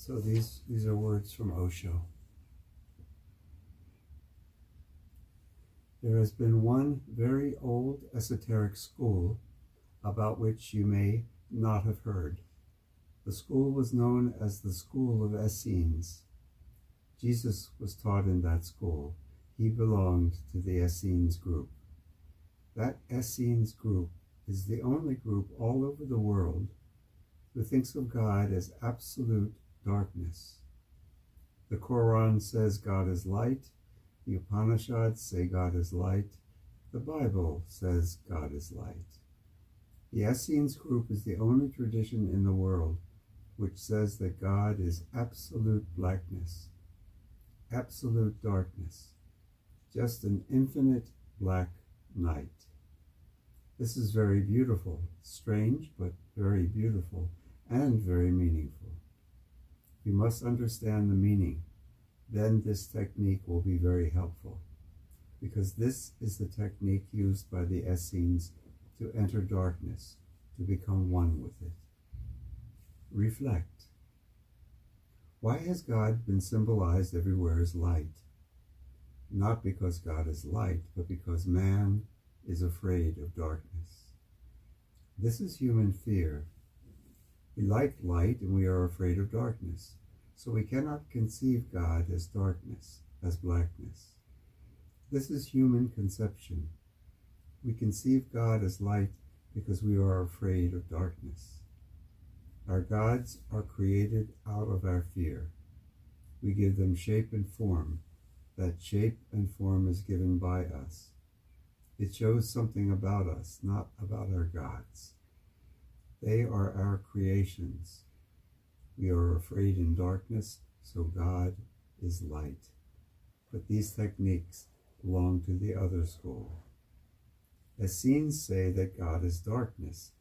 So these are words from Osho. There has been one very old esoteric school about which you may not have heard. The school was known as the School of Essenes. Jesus was taught in that school. He belonged to the Essenes group. That Essenes group is the only group all over the world who thinks of God as absolute darkness. The Quran says God is light. The Upanishads say God is light. The Bible says God is light. The Essenes group is the only tradition in the world which says that God is absolute blackness, absolute darkness, just an infinite black night. This is very beautiful, strange, but very beautiful and very meaningful. You must understand the meaning. Then this technique will be very helpful, because this is the technique used by the Essenes to enter darkness, to become one with it. Reflect. Why has God been symbolized everywhere as light? Not because God is light, but because man is afraid of darkness. This is human fear. We like light and we are afraid of darkness. So we cannot conceive God as darkness, as blackness. This is human conception. We conceive God as light because we are afraid of darkness. Our gods are created out of our fear. We give them shape and form. That shape and form is given by us. It shows something about us, not about our gods. They are our creations. We are afraid in darkness, so God is light. But these techniques belong to the other school. Essenes say that God is darkness,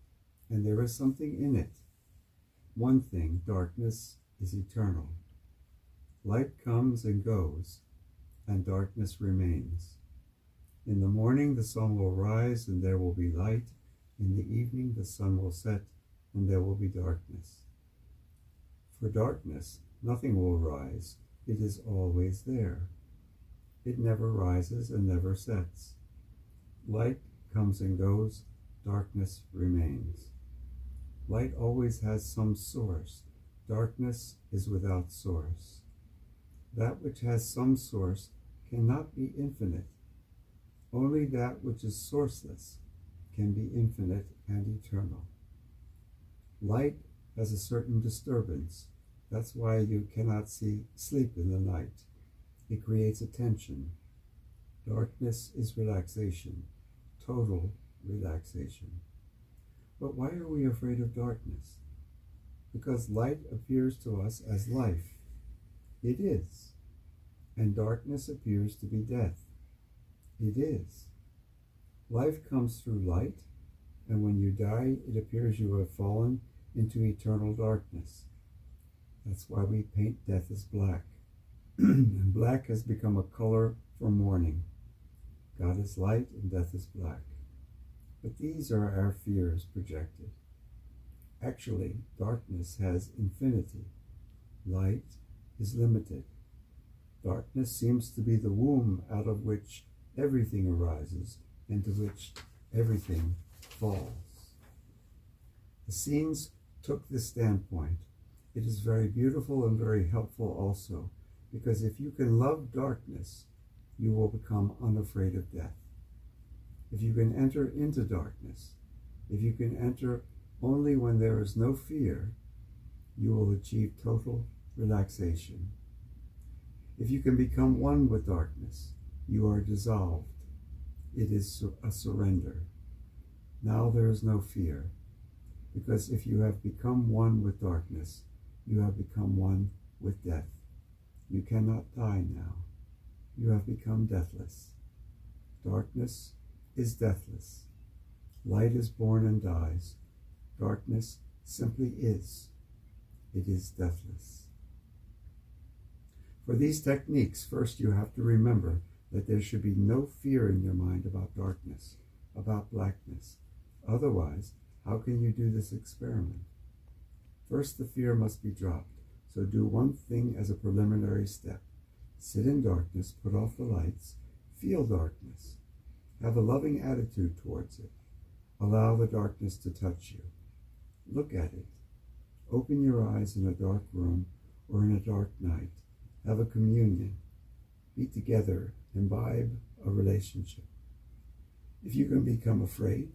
and there is something in it. One thing, darkness is eternal. Light comes and goes, and darkness remains. In the morning the sun will rise, and there will be light. In the evening the sun will set, and there will be darkness. For darkness, nothing will rise. It is always there. It never rises and never sets. Light comes and goes, darkness remains. Light always has some source. Darkness is without source. That which has some source cannot be infinite. Only that which is sourceless can be infinite and eternal. Light has a certain disturbance. That's why you cannot sleep in the night. It creates a tension. Darkness is relaxation, total relaxation. But why are we afraid of darkness? Because light appears to us as life. It is. And darkness appears to be death. It is. Life comes through light, and when you die, it appears you have fallen into eternal darkness. That's why we paint death as black. And black has become a color for mourning. God is light and death is black. But these are our fears projected. Actually, darkness has infinity. Light is limited. Darkness seems to be the womb out of which everything arises and to which everything falls. The Essenes took this standpoint. It is very beautiful and very helpful also, because if you can love darkness, you will become unafraid of death. If you can enter into darkness, if you can enter only when there is no fear, you will achieve total relaxation. If you can become one with darkness, you are dissolved. It is a surrender. Now there is no fear, because if you have become one with darkness, you have become one with death. You cannot die now. You have become deathless. Darkness is deathless. Light is born and dies. Darkness simply is. It is deathless. For these techniques, first you have to remember that there should be no fear in your mind about darkness, about blackness. Otherwise, how can you do this experiment? First, the fear must be dropped, So do one thing as a preliminary step. Sit in darkness, put off the lights, feel darkness. Have a loving attitude towards it. Allow the darkness to touch you. Look at it. Open your eyes in a dark room or in a dark night. Have a communion. Be together. Imbibe a relationship. If you can become afraid,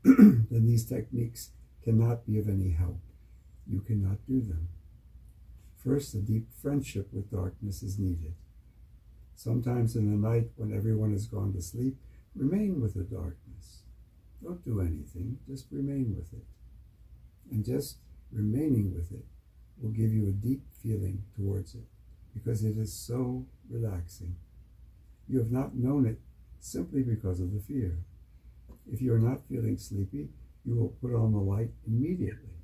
then these techniques cannot be of any help. You cannot do them. First, a deep friendship with darkness is needed. Sometimes in the night when everyone has gone to sleep, remain with the darkness. Don't do anything, just remain with it. And just remaining with it will give you a deep feeling towards it, because it is so relaxing. You have not known it simply because of the fear. If you are not feeling sleepy, you will put on the light immediately.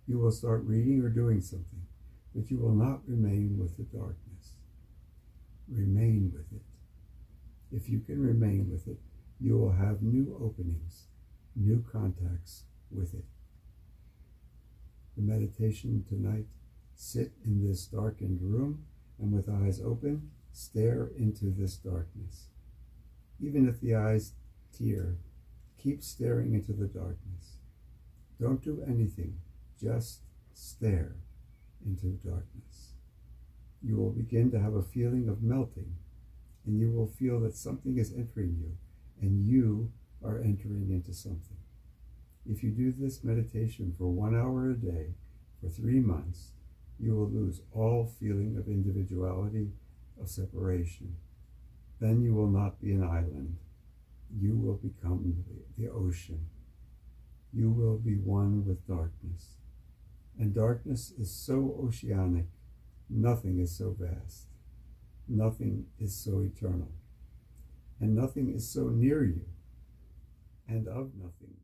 You will start reading or doing something, but you will not remain with the darkness. Remain with it. If you can remain with it, you will have new openings, new contacts with it. The meditation tonight, sit in this darkened room and with eyes open, stare into this darkness. Even if the eyes tear, keep staring into the darkness. Don't do anything, just stare into darkness. You will begin to have a feeling of melting, and you will feel that something is entering you, and you are entering into something. If you do this meditation for 1 hour a day for 3 months, you will lose all feeling of individuality, of separation. Then you will not be an island. You will become the ocean. You will be one with darkness. And darkness is so oceanic. Nothing is so vast. Nothing is so eternal. And nothing is so near you. And of nothing